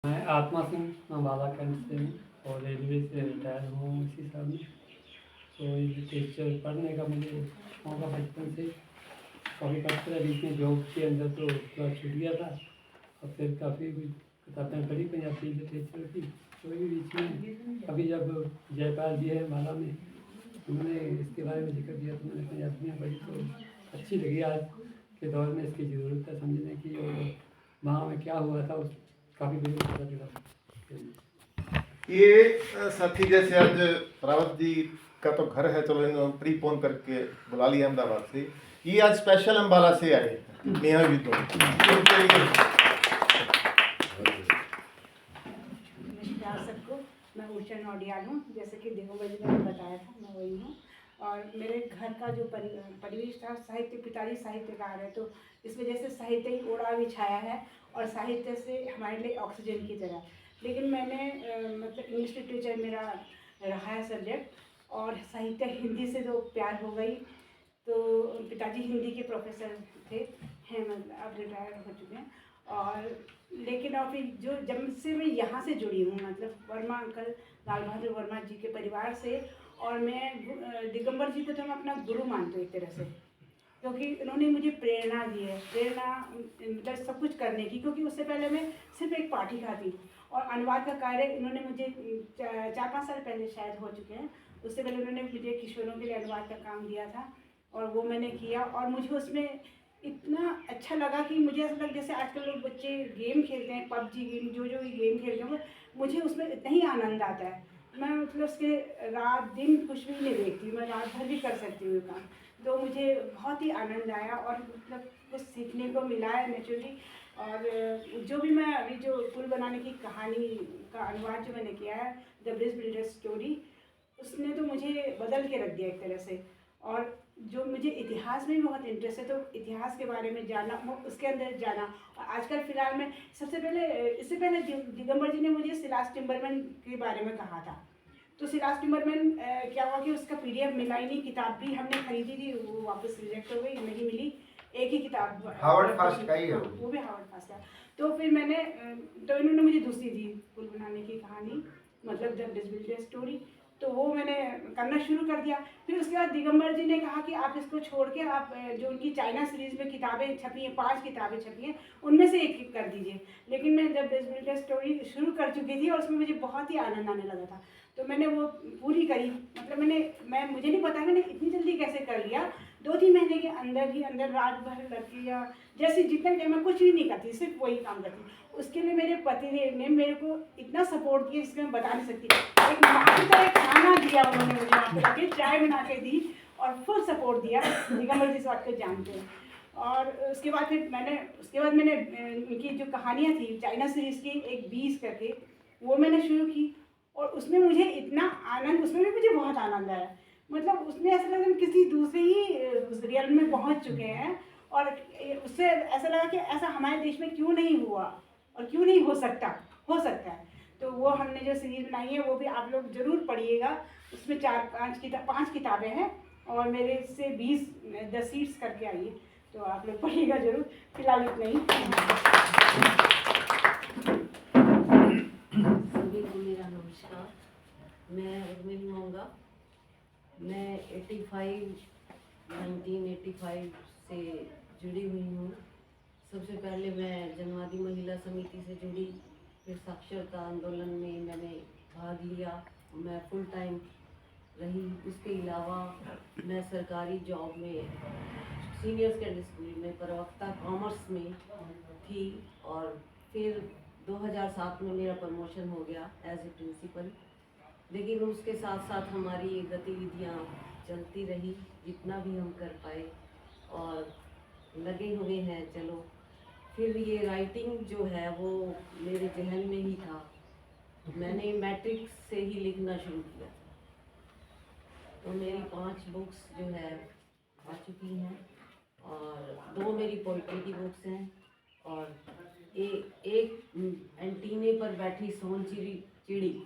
मैं आत्मा सिंह, मैं बालाकंड से हूँ और रेलवे से रिटायर हुआ हूँ इसी साल में। तो ये टीचर पढ़ने का मुझे शौक है बचपन से, काफ़ी पढ़ते रहे। बीच में जॉब के अंदर तो थोड़ा छूट गया था और फिर काफ़ी किताबें पढ़ी पंजाबी लिटरेचर की। तो ये बीच में अभी जब जयपाल जी है माला में, उन्होंने इसके बारे में जिक्र दिया तो मैंने पंजाबियाँ पढ़ी तो अच्छी लगी। आज के दौर में इसकी ज़रूरत है समझने की, और वहाँ में क्या हुआ था उस काफ़ी कुछ पता चला। ये साथी जैसे आज रावत जी का तो घर है, चलो इन्होंने प्रीपोन करके बुला लिया अहमदाबाद से। ये आज स्पेशल अम्बाला से आए नेहा भी तो नमस्कार सबको। मैं उषा नौडियाल हूँ। जैसे कि देवोबा जी ने बताया था, मैं वही हूँ। और मेरे घर का जो परिवेश था, साहित्य, पिताजी साहित्यकार है, तो इस वजह से साहित्य ही ओढ़ा बिछाया है और साहित्य से हमारे लिए ऑक्सीजन की तरह। लेकिन मैंने मतलब इंग्लिश लिटरेचर मेरा रहा है सब्जेक्ट, और साहित्य हिंदी से तो प्यार हो गई। तो पिताजी हिंदी के प्रोफेसर थे, हैं, मतलब अब रिटायर हो चुके हैं। और लेकिन अभी जो जब से मैं यहाँ से जुड़ी हूँ, मतलब वर्मा अंकल, लाल बहादुर वर्मा जी के परिवार से, और मैं दिगंबर जी को तो मैं अपना गुरु मानती हूँ एक तरह से, क्योंकि उन्होंने मुझे प्रेरणा दी है, प्रेरणा मतलब सब कुछ करने की। क्योंकि उससे पहले मैं सिर्फ एक पाठिका थी, और अनुवाद का कार्य इन्होंने मुझे 4-5 साल पहले शायद हो चुके हैं, उससे पहले उन्होंने मुझे किशोरों के लिए अनुवाद का काम दिया था, और वो मैंने किया। और मुझे उसमें इतना अच्छा लगा कि मुझे ऐसा लगा जैसे आजकल लोग बच्चे गेम खेलते हैं, पबजी गेम, जो भी गेम खेलते हैं, वो मुझे उसमें इतना ही आनंद आता है। मैं मतलब उसके रात दिन कुछ भी नहीं देखती, मैं रात भर भी कर सकती हूँ काम। तो मुझे बहुत ही आनंद आया और मतलब कुछ सीखने को मिला है नेचुरली। और जो भी मैं अभी जो पुल बनाने की कहानी का अनुवाद जो मैंने किया है, द ब्रिज बिल्डर स्टोरी, उसने तो मुझे बदल के रख दिया एक तरह से। और जो मुझे इतिहास में भी बहुत इंटरेस्ट है, तो इतिहास के बारे में जानना, उसके अंदर जाना। और आजकल फ़िलहाल में सबसे पहले, इससे पहले दिगंबर जी ने मुझे सिलास टिम्बरमैन के बारे में कहा था। तो सिलास टिम्बरमैन क्या हुआ कि उसका PDF मिला ही नहीं। किताब भी हमने खरीदी थी, वो वापस रिजेक्ट हो गई, नहीं मिली। एक ही किताब हार्वर्ड फास्ट का ही है वो भी हार्वर्ड फास्ट का। तो फिर मैंने तो इन्होंने मुझे दूसरी दी पुल बनाने की कहानी, मतलब द ब्रिज बिल्डर स्टोरी। तो वो मैंने करना शुरू कर दिया। फिर उसके बाद दिगंबर जी ने कहा कि आप इसको छोड़ के आप जो उनकी चाइना सीरीज़ में किताबें छपी हैं, 5 किताबें छपी हैं, उनमें से एक कर दीजिए। लेकिन मैं जब ब्रिज बिल्डर स्टोरी शुरू कर चुकी थी और उसमें मुझे बहुत ही आनंद आने लगा था, तो मैंने वो पूरी करी। मतलब मुझे नहीं पता मैंने इतनी जल्दी कैसे कर लिया। 2-3 महीने के अंदर ही अंदर रात भर लड़की या जैसे जितने टाइम मैं कुछ भी नहीं करती, सिर्फ वही काम करती। उसके लिए मेरे पति ने मेरे को इतना सपोर्ट किया जिसके मैं बता नहीं सकती। एक माँ की तरह खाना दिया उन्होंने मुझे, वहाँ पर आके चाय बना के दी और फुल सपोर्ट दिया। दिगंबर जी इस बात को जानते हैं। और उसके बाद मैंने उनकी जो कहानियाँ थी चाइना सीरीज़ की, एक 20 करके, वो मैंने शुरू की। और उसमें मुझे इतना आनंद, उसमें भी मुझे बहुत आनंद आया। मतलब उसमें ऐसा लगा हम किसी दूसरे ही रियल में पहुंच चुके हैं। और उससे ऐसा लगा कि ऐसा हमारे देश में क्यों नहीं हुआ और क्यों नहीं हो सकता है। तो वो हमने जो सीरीज़ बनाई है वो भी आप लोग ज़रूर पढ़िएगा। उसमें 5 किताबें हैं और मेरे से 20 10 सीट्स करके आई है, तो आप लोग पढ़िएगा ज़रूर। फिलहाल इतना ही। सभी को मेरा नमस्कार। मैं उर्मिल मोंगा। मैं 1985 से जुड़ी हुई हूँ। सबसे पहले मैं जनवादी महिला समिति से जुड़ी, फिर साक्षरता आंदोलन में मैंने भाग लिया, मैं फुल टाइम रही। उसके अलावा मैं सरकारी जॉब में सीनियर सेकेंडरी स्कूल में प्रवक्ता कॉमर्स में थी, और फिर 2007 में मेरा प्रमोशन हो गया एज ए प्रिंसिपल। लेकिन उसके साथ साथ हमारी गतिविधियाँ चलती रही जितना भी हम कर पाए, और लगे हुए हैं। चलो, फिर ये राइटिंग जो है वो मेरे जहन में ही था। मैंने मैट्रिक से ही लिखना शुरू किया था, तो मेरी 5 बुक्स जो है आ चुकी हैं, और 2 मेरी पोइट्री की बुक्स हैं, और एक एंटीने पर बैठी सोन चिड़ी,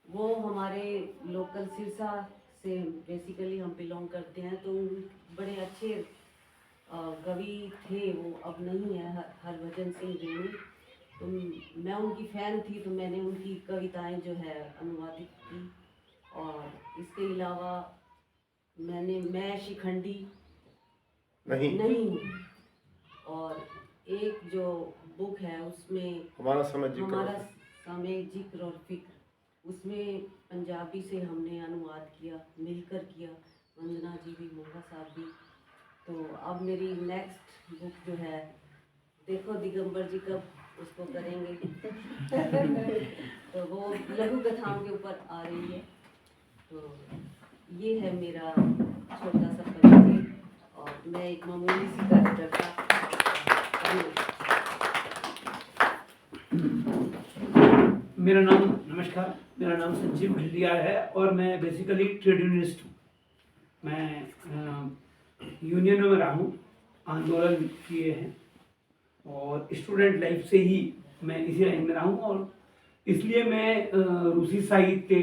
वो हमारे लोकल सिरसा से बेसिकली हम बिलोंग करते हैं। तो बड़े अच्छे कवि थे वो, अब नहीं है, हरभजन सिंह रेणु। तो मैं उनकी फ़ैन थी, तो मैंने उनकी कविताएं जो है अनुवादित की। और इसके अलावा मैं शिखंडी नहीं नहीं हूँ। और एक जो बुक है उसमें हमारा सामाजिक हमारा समय जिक्र और फिक्र, उसमें पंजाबी से हमने अनुवाद किया, मिलकर किया, वंदना जी भी, मोगा साहब भी। तो अब मेरी नेक्स्ट बुक जो है, देखो दिगंबर जी कब उसको करेंगे तो वो लघु कथाओं के ऊपर आ रही है। तो ये है मेरा छोटा सा परिचय, और मैं एक मामूली सी कार्यकर्ता हूँ। नमस्कार, मेरा नाम संजीव घिल्डियाल है और मैं बेसिकली ट्रेड यूनियनिस्ट हूँ। मैं यूनियन में रहा हूँ, आंदोलन किए हैं और स्टूडेंट लाइफ से ही मैं इसी लाइन में रहा हूँ। और इसलिए मैं रूसी साहित्य,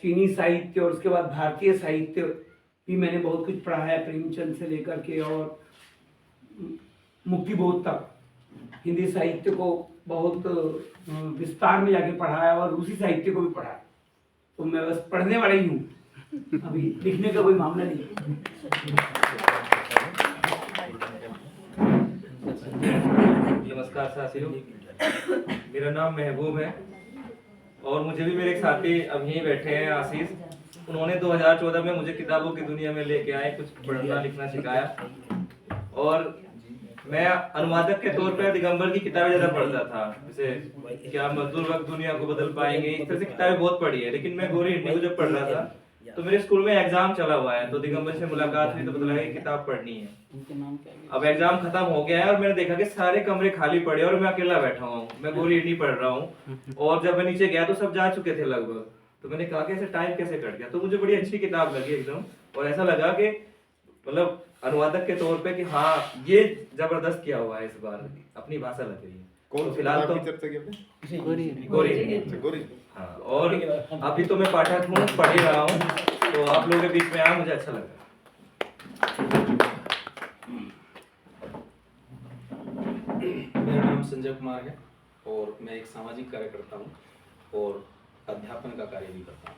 चीनी साहित्य और उसके बाद भारतीय साहित्य भी मैंने बहुत कुछ पढ़ा है, प्रेमचंद से लेकर के और मुक्तिबोध तक। हिंदी साहित्य को बहुत विस्तार में जाके पढ़ा है और रूसी साहित्य को भी पढ़ा है। तो मैं बस पढ़ने वाला ही हूँ, अभी लिखने का कोई मामला नहीं है। नमस्कार साथियों, मेरा नाम महबूब है और मुझे भी मेरे एक साथी अब यहीं बैठे हैं, आशीष। उन्होंने 2014 में मुझे किताबों की दुनिया में लेके आए, कुछ पढ़ना लिखना सिखाया। और मैं अनुवादक के तौर पर दिगंबर की किताबें ज़्यादा पढ़ता था, जैसे क्या मजदूर वक्त दुनिया को बदल पाएंगे, इस तरह से किताबें बहुत पढ़ी है। लेकिन मैं गोरी हिंदी को जब पढ़ रहा था तो मेरे स्कूल में एग्जाम चला हुआ है, तो दिगंबर से मुलाकात हुई तो पता लगा कि किताब पढ़नी है। अब एग्जाम खत्म हो गया है और मैंने देखा कि सारे कमरे खाली पड़े और मैं अकेला बैठा हुआ हूँ, मैं गोरी हिंदी पढ़ रहा हूँ। और जब मैं नीचे गया तो सब जा चुके थे लगभग। तो मैंने कहा कि ऐसे टाइम कैसे कट गया। तो मुझे बड़ी अच्छी किताब लगी एकदम, और ऐसा लगा कि मतलब अनुवादक के तौर पे कि हाँ ये जबरदस्त किया हुआ है, इस बार अपनी भाषा लग रही है। कौन फिलहाल तो चर्चा की आपने? गोरी। गोरी। हाँ, और अभी तो मैं पाठक हूँ, पढ़ ही रहा हूँ, तो आप लोगों के बीच में आया मुझे अच्छा लगा। मेरा नाम संजय कुमार है और मैं एक सामाजिक कार्यकर्ता हूँ और अध्यापन का कार्य भी करता हूँ।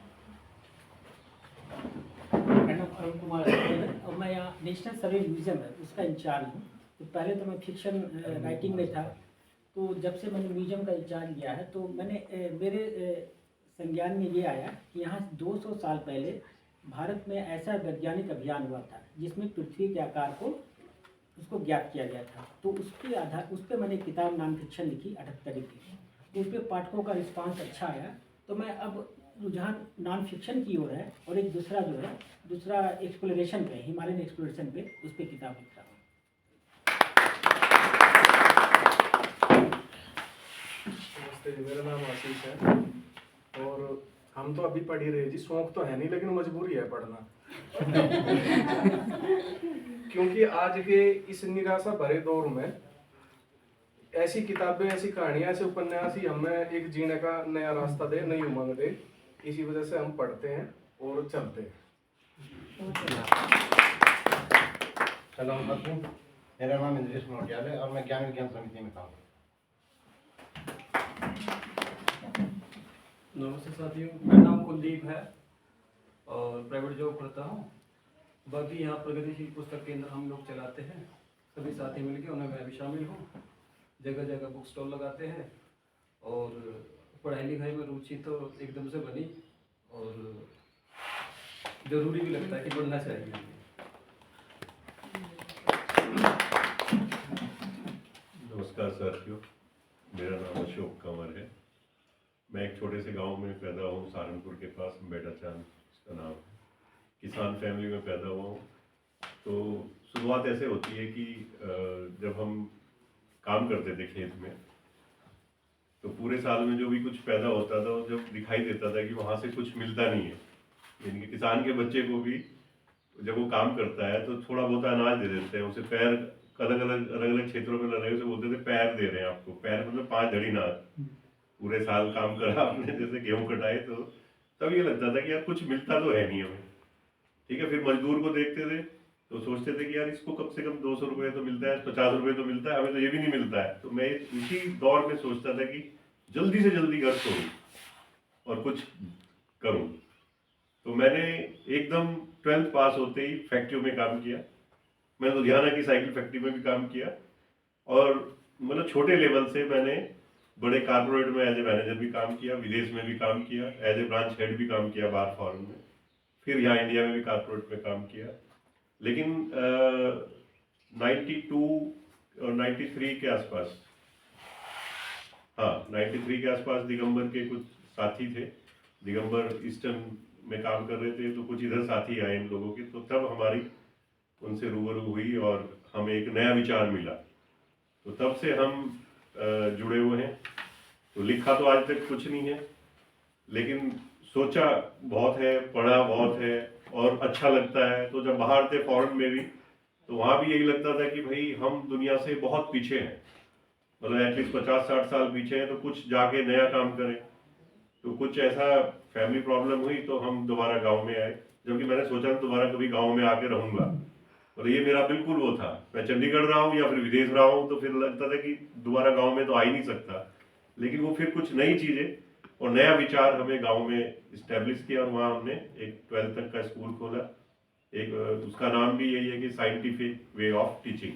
मेरा नाम अरुण कुमार है और मैं यहाँ नेशनल सर्वे म्यूजियम है उसका इंचार्ज हूँ। तो पहले तो मैं फिक्शन राइटिंग में था, तो जब से मैंने म्यूजियम का इंचार्ज लिया है तो मैंने मेरे संज्ञान में ये आया कि यहाँ 200 साल पहले भारत में ऐसा वैज्ञानिक अभियान हुआ था जिसमें पृथ्वी के आकार को उसको ज्ञात किया गया था। तो उसके आधार उस पर मैंने किताब नॉन फिक्शन लिखी 78 की। तो उस पर पाठकों का रिस्पांस अच्छा आया, तो मैं अब रुझान नॉन फिक्शन की ओर है और एक दूसरा एक्सप्लोरेशन पे, हिमालयन एक्सप्लोरेशन पे, उस पर किताब लिख रहा हूँ। नमस्ते जी, मेरा नाम आशीष है और हम तो अभी पढ़ ही रहे जी। शौक तो है नहीं लेकिन मजबूरी है पढ़ना क्योंकि आज के इस निराशा भरे दौर में ऐसी किताबें, ऐसी कहानियां, ऐसे उपन्यास ही हमें एक जीने का नया रास्ता दे, नई उमंग दे। इसी वजह से हम पढ़ते हैं और चलते हैं। हेलो मेरा नाम इंद्रेश नोटियाल है और मैं ज्ञान विज्ञान समिति में काम करता नमस्ते साथियों, मेरा नाम कुलदीप है और प्राइवेट जॉब करता हूँ। बाकी यहाँ प्रगतिशील पुस्तक केंद्र हम लोग चलाते हैं, सभी साथी मिलकर, उन्हें मैं भी शामिल हूँ। जगह जगह बुक स्टॉल लगाते हैं और पढ़ाई लिखाई में रुचि तो एकदम से बनी और ज़रूरी भी लगता है कि पढ़ना चाहिए। नमस्कार साथियों, मेरा नाम अशोक कंवर है। मैं एक छोटे से गांव में पैदा हुआ हूँ, सहारनपुर के पास, बेटा चांद इसका नाम है। किसान फैमिली में पैदा हुआ हूँ। तो शुरुआत ऐसे होती है कि जब हम काम करते थे खेत में, तो पूरे साल में जो भी कुछ पैदा होता था वो जब दिखाई देता था कि वहाँ से कुछ मिलता नहीं है, यानी कि किसान के बच्चे को भी जब वो काम करता है तो थोड़ा बहुत अनाज दे देते हैं उसे। पैर अलग अलग क्षेत्रों में लगे उसे बोलते थे पैर दे रहे हैं आपको। पैर मतलब 5 धड़ी नाज, पूरे साल काम करा आपने, जैसे गेहूँ कटाए। तो तब ये लगता था कि यार कुछ मिलता तो है नहीं हमें। ठीक है, फिर मजदूर को देखते थे तो सोचते थे कि यार इसको कम से कम 200 रुपये तो मिलता है, 50 रुपये तो मिलता है, हमें तो ये भी नहीं मिलता है। तो मैं इसी दौर में सोचता था कि जल्दी से जल्दी घर छोड़ूं और कुछ करूं। तो मैंने एकदम 12th पास होते ही फैक्ट्रियों में काम किया। मैंने लुधियाना की साइकिल फैक्ट्री में भी काम किया और मतलब छोटे लेवल से मैंने बड़े कारपोरेट में एज ए मैनेजर भी काम किया, विदेश में भी काम किया, एज ए ब्रांच हेड भी काम किया बाहर फॉरेन में, फिर यहाँ इंडिया में भी कारपोरेट में काम किया। लेकिन 92 और 93 के आसपास, हाँ 93 के आसपास दिगंबर के कुछ साथी थे, दिगंबर ईस्टर्न में काम कर रहे थे, तो कुछ इधर साथी आए इन लोगों के, तो तब हमारी उनसे रूबरू हुई और हमें एक नया विचार मिला। तो तब से हम जुड़े हुए हैं। तो लिखा तो आज तक कुछ नहीं है, लेकिन सोचा बहुत है, पढ़ा बहुत है और अच्छा लगता है। तो जब बाहर थे फॉरेन में भी, तो वहाँ भी यही लगता था कि भाई हम दुनिया से बहुत पीछे हैं, मतलब एटलीस्ट 50-60 साल पीछे हैं, तो कुछ जाके नया काम करें। तो कुछ ऐसा फैमिली प्रॉब्लम हुई तो हम दोबारा गांव में आए, जबकि मैंने सोचा दोबारा कभी गांव में आके रहूँगा, और ये मेरा बिल्कुल वो था। मैं चंडीगढ़ रहा हूँ या फिर विदेश रहा हूँ तो फिर लगता था कि दोबारा गांव में तो आ ही नहीं सकता। लेकिन वो फिर कुछ नई चीज़ें और नया विचार हमें गांव में इस्टेब्लिश किया और वहाँ हमने एक 12th तक का स्कूल खोला। एक उसका नाम भी यही है कि साइंटिफिक वे ऑफ टीचिंग।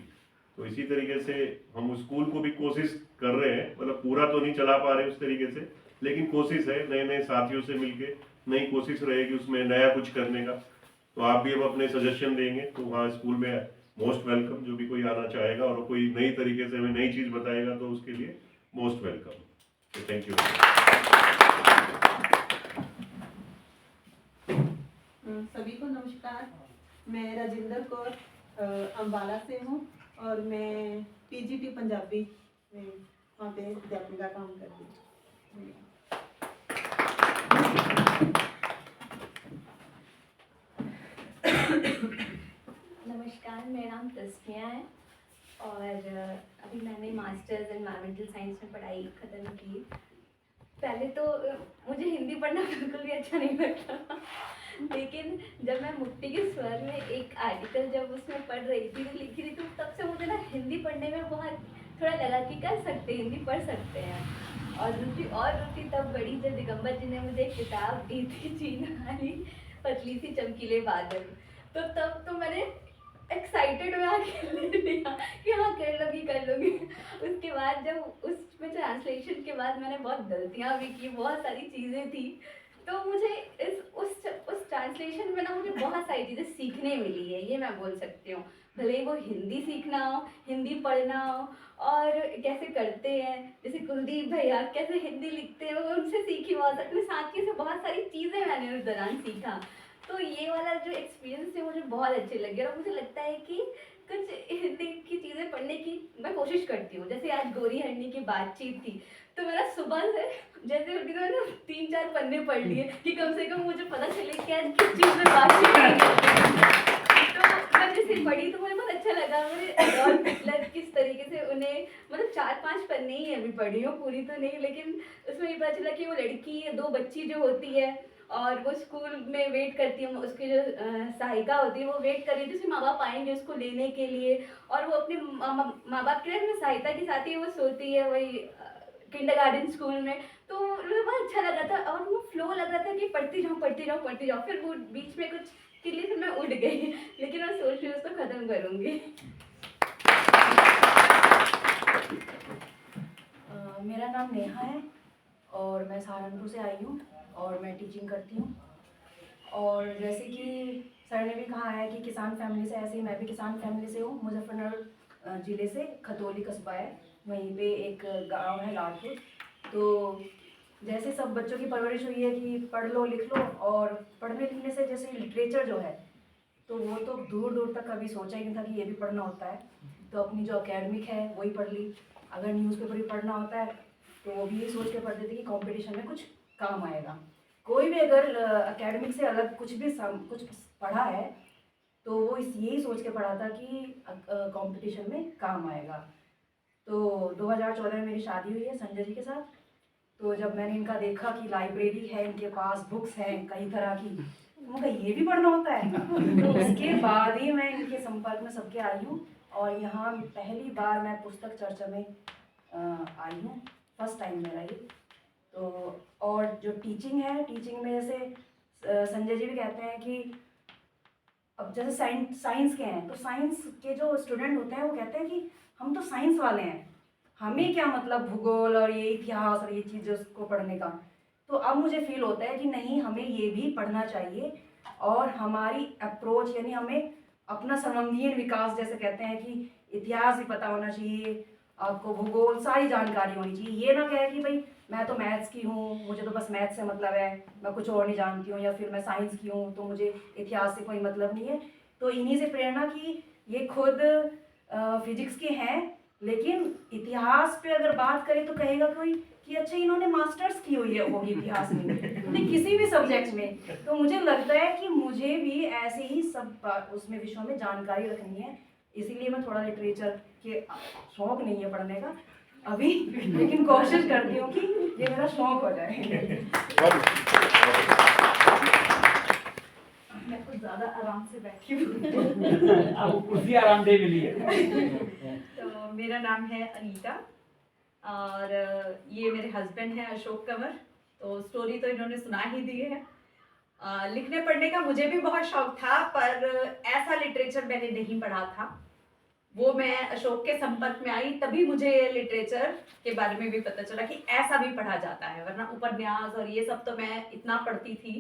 तो इसी तरीके से हम उस स्कूल को भी कोशिश कर रहे हैं, मतलब पूरा तो नहीं चला पा रहे उस तरीके से, लेकिन कोशिश है। नए नए साथियों से मिलके नई कोशिश रहेगी उसमें नया कुछ करने का। तो आप भी अब अपने सजेशन देंगे तो वहाँ स्कूल में मोस्ट वेलकम, जो भी कोई आना चाहेगा और कोई नई तरीके से हमें नई चीज़ बताएगा तो उसके लिए मोस्ट वेलकम। तो थैंक यू। सभी को नमस्कार। मैं राजिंदर कौर अम्बाला से हूँ और मैं पीजीटी पंजाबी में वहाँ पे अध्यापन का काम करती हूँ। नमस्कार, मेरा नाम तस्मिया है और अभी मैंने मास्टर्स एनवायरमेंटल साइंस में पढ़ाई ख़त्म की। पहले तो मुझे हिंदी पढ़ना बिल्कुल भी अच्छा नहीं लगता, लेकिन जब मैं मुक्ति के स्वर में एक आर्टिकल जब उसमें पढ़ रही थी, लिखी थी, तो तब से मुझे ना हिंदी पढ़ने में बहुत थोड़ा लगा कि कर सकते हैं, हिंदी पढ़ सकते हैं। और रुचि तब बड़ी जब दिगंबर जी ने मुझे एक किताब दी थी, चीन वाली पतली सी चमकीले बादल। तो तब तो मैंने एक्साइटेड में आके ले लिया कि हाँ कर लूँगी। उसके बाद जब उसमें ट्रांसलेशन के बाद मैंने बहुत गलतियाँ भी की, बहुत सारी चीज़ें थी, तो मुझे उस ट्रांसलेशन में ना मुझे बहुत सारी चीज़ें सीखने मिली है, ये मैं बोल सकती हूँ। भले वो हिंदी सीखना हो, हिंदी पढ़ना हो, और कैसे करते हैं, जैसे कुलदीप भैया कैसे हिंदी लिखते हैं, उनसे सीखी बहुत, अपने साथी से बहुत सारी चीज़ें मैंने उस दौरान सीखा। तो ये वाला जो एक्सपीरियंस है मुझे बहुत अच्छे लगे और मुझे लगता है कि कुछ हिंदी की चीज़ें पढ़ने की मैं कोशिश करती हूँ। जैसे आज गोरी हरनी की बातचीत थी, तो मेरा सुबह से जैसे उनकी तो मैंने 3-4 पन्ने पढ़ लिए कि कम से कम मुझे पता चले कि आज किस चीज़ में बातचीत है। तो मैं जैसे पढ़ी तो मुझे बहुत अच्छा लगा। मुझे एडॉल्फ हिटलर किस तरीके से उन्हें, मतलब 4-5 पन्ने ही अभी पढ़ी हूँ, पूरी तो नहीं, लेकिन उसमें ये पता चला कि वो लड़की 2 बच्ची जो होती है और वो स्कूल में वेट करती है, उसकी जो सहायिका होती है वो वेट कर रही थी, उसके माँ बाप आएंगे उसको लेने के लिए, और वो अपने माँ बाप के लिए सहायता के साथ ही वो सोती है वही किंडरगार्टन स्कूल में। तो मुझे बहुत अच्छा लगा था और वो फ्लो लग रहा था कि पढ़ती जाओ। फिर वो बीच में कुछ के लिए फिर मैं उड़ गई, लेकिन मैं सोच रही हूँ उसको ख़त्म करूँगी। मेरा नाम नेहा है और मैं सहारनपुर से आई हूँ और मैं टीचिंग करती हूँ। और जैसे कि सर ने भी कहा है कि किसान फैमिली से, ऐसे ही मैं भी किसान फैमिली से हूँ। मुजफ्फरनगर ज़िले से खतौली कस्बा है, वहीं पे एक गांव है लाडपुर। तो जैसे सब बच्चों की परवरिश हुई है कि पढ़ लो लिख लो, और पढ़ने लिखने से जैसे लिटरेचर जो है तो वो तो दूर दूर तक कभी सोचा ही नहीं था कि ये भी पढ़ना होता है। तो अपनी जो अकेडमिक है वही पढ़ ली। अगर न्यूज़पेपर भी पढ़ना होता है तो वो भी ये सोच के पढ़ते थे कि कंपटीशन में कुछ काम आएगा। कोई भी अगर एकेडमिक से अलग कुछ पढ़ा है तो वो यही सोच के पढ़ा था कि कंपटीशन में काम आएगा। तो 2014 में मेरी शादी हुई है संजय जी के साथ। तो जब मैंने इनका देखा कि लाइब्रेरी है, इनके पास बुक्स हैं कई तरह की, मुझे ये भी पढ़ना होता है। तो उसके बाद ही मैं इनके संपर्क में सबके आई हूँ और यहाँ पहली बार मैं पुस्तक चर्चा में आई हूँ, फर्स्ट टाइम मेरा ये। तो और जो टीचिंग है, टीचिंग में जैसे संजय जी भी कहते हैं कि अब जैसे साइंस के हैं, तो साइंस के जो स्टूडेंट होते हैं वो कहते हैं कि हम तो साइंस वाले हैं, हमें क्या मतलब भूगोल और ये इतिहास और ये चीज़ को पढ़ने का। तो अब मुझे फील होता है कि नहीं, हमें ये भी पढ़ना चाहिए और हमारी अप्रोच यानी हमें अपना सर्वांगीण विकास, जैसे कहते हैं कि इतिहास भी पता होना चाहिए आपको, भूगोल सारी जानकारी होनी चाहिए। ये ना कहे कि भाई मैं तो मैथ्स की हूँ, मुझे तो बस मैथ्स से मतलब है, मैं कुछ और नहीं जानती हूँ, या फिर मैं साइंस की हूँ तो मुझे इतिहास से कोई मतलब नहीं है। तो इन्हीं से प्रेरणा की ये खुद फिजिक्स के हैं, लेकिन इतिहास पे अगर बात करें तो कहेगा कोई कि अच्छा इन्होंने मास्टर्स की हुई है होगी इतिहास में, नहीं किसी भी सब्जेक्ट में। तो मुझे लगता है कि मुझे भी ऐसे ही सब उसमें विषयों में जानकारी रखनी है, इसीलिए मैं थोड़ा लिटरेचर के शौक नहीं है पढ़ने का अभी, लेकिन कोशिश करती हूँ कि ये मेरा शौक हो जाए। मैं कुछ ज़्यादा आराम से बैठी हूँ। अब कुर्सी आरामदेह मिली है। तो मेरा नाम है अनीता और ये मेरे हस्बैंड हैं अशोक कंवर। तो स्टोरी तो इन्होंने सुना ही दी है। लिखने पढ़ने का मुझे भी बहुत शौक था, पर ऐसा लिटरेचर मैंने नहीं पढ़ा था। वो मैं अशोक के संपर्क में आई तभी मुझे लिटरेचर के बारे में भी पता चला कि ऐसा भी पढ़ा जाता है, वरना उपन्यास और ये सब तो मैं इतना पढ़ती थी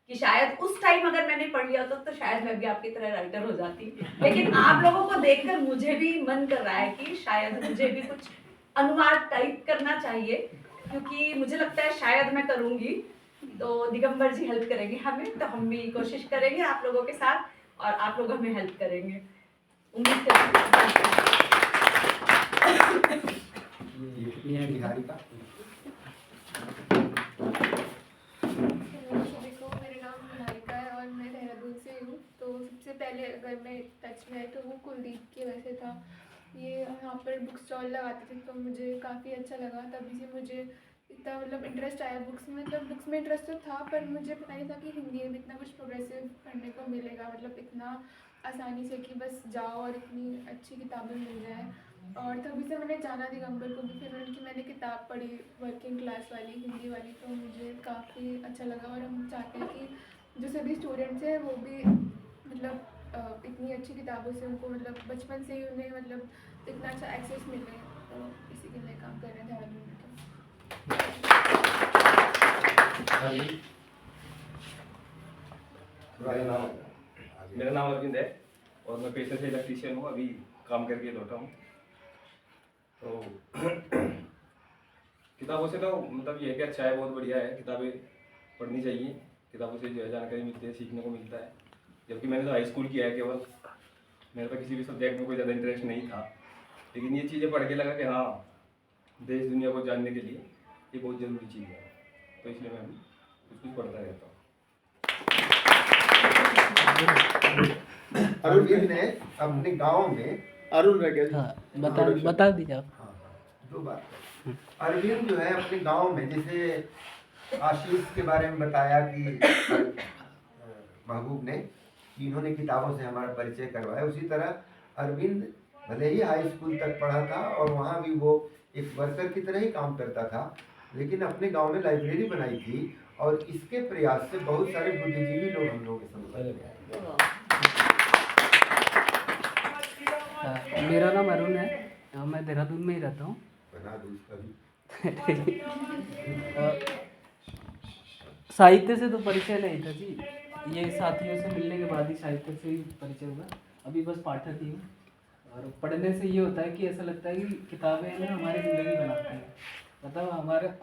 कि शायद उस टाइम अगर मैंने पढ़ लिया तो शायद मैं भी आपकी तरह राइटर हो जाती। लेकिन आप लोगों को देखकर मुझे भी मन कर रहा है कि शायद मुझे भी कुछ अनुवाद टाइप करना चाहिए, क्योंकि मुझे लगता है शायद मैं करूँगी। तो दिगंबर जी हेल्प करेंगे हमें, तो हम भी कोशिश करेंगे आप लोगों के साथ और आप लोग हमें हेल्प करेंगे, उम्मीद करेंगे। मेरा नाम निहारिका है और मैं देहरादून से हूँ। तो सबसे पहले अगर मैं टच में है तो वो कुलदीप की वजह से था। ये यहाँ पर बुक स्टॉल लगाते थे तो मुझे काफ़ी अच्छा लगा, तभी से मुझे इतना मतलब इंटरेस्ट आया बुक्स में। मतलब बुक्स में इंटरेस्ट तो था, पर मुझे पता नहीं था कि हिंदी में इतना कुछ प्रोग्रेसिव पढ़ने को मिलेगा, मतलब इतना आसानी से कि बस जाओ और इतनी अच्छी किताबें मिल जाए। और तभी से मैंने जाना दिगंबर को भी, फिर उनकी मैंने किताब पढ़ी वर्किंग क्लास वाली हिंदी वाली, तो मुझे काफ़ी अच्छा लगा। और हम चाहते हैं कि जो सभी स्टूडेंट्स हैं वो भी मतलब इतनी अच्छी किताबों से उनको मतलब बचपन से ही उन्हें मतलब इतना अच्छा एक्सेस मिले, तो इसी के लिए काम कर रहे हैं देहरादून में। मेरा नाम अरविंद है और मैं पेशे से इलेक्ट्रीशियन हूँ, अभी काम करके लौटा हूँ। तो किताबों से तो मतलब ये है कि अच्छा है, बहुत बढ़िया है, किताबें पढ़नी चाहिए, किताबों से जो है जानकारी मिलती है, सीखने को मिलता है। जबकि मैंने तो हाई स्कूल किया है केवल, मेरे तो किसी भी सब्जेक्ट में कोई ज़्यादा इंटरेस्ट नहीं था, लेकिन ये चीज़ें पढ़ के लगा कि हाँ देश दुनिया को जानने के लिए ये बहुत ज़रूरी चीज़ है, तो इसलिए मैं कुछ पढ़ता रहता हूँ। अरुण ने अपने गांव में अरुण रह गया। हाँ, बता दीजिए आप। हाँ, दो बात। अरविंद जो है अपने गांव में, जैसे आशीष के बारे में बताया कि महबूब ने कि इन्होंने किताबों से हमारा परिचय करवाया, उसी तरह अरविंद भले ही हाई स्कूल तक पढ़ा था और वहाँ भी वो एक वर्कर की तरह ही काम करता था, लेकिन अपने गांव में लाइब्रेरी बनाई थी और इसके प्रयास से बहुत सारे बुद्धिजीवी लोग हम लोगों के संपर्क में आए। मेरा नाम अरुण है, मैं देहरादून में ही रहता हूँ। साहित्य से तो परिचय नहीं था जी, ये साथियों से मिलने के बाद ही साहित्य से ही परिचय हुआ। अभी बस पाठक ही हूँ और पढ़ने से ये होता है कि ऐसा लगता है कि किताबें ना हमारी ज़िंदगी बनाती हैं, मतलब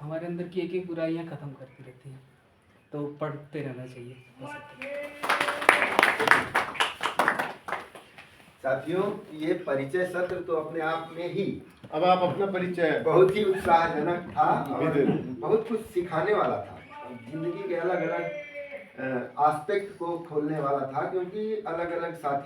हमारे अंदर की एक एक बुराइयाँ ख़त्म करती रहती हैं, तो पढ़ते रहना चाहिए। साथियों, ये परिचय सत्र तो अपने आप में ही अब आप अपना परिचय बहुत ही उत्साहजनक था और बहुत कुछ सिखाने वाला था, जिंदगी के अलग अलग एस्पेक्ट को खोलने वाला था, क्योंकि अलग अलग साथी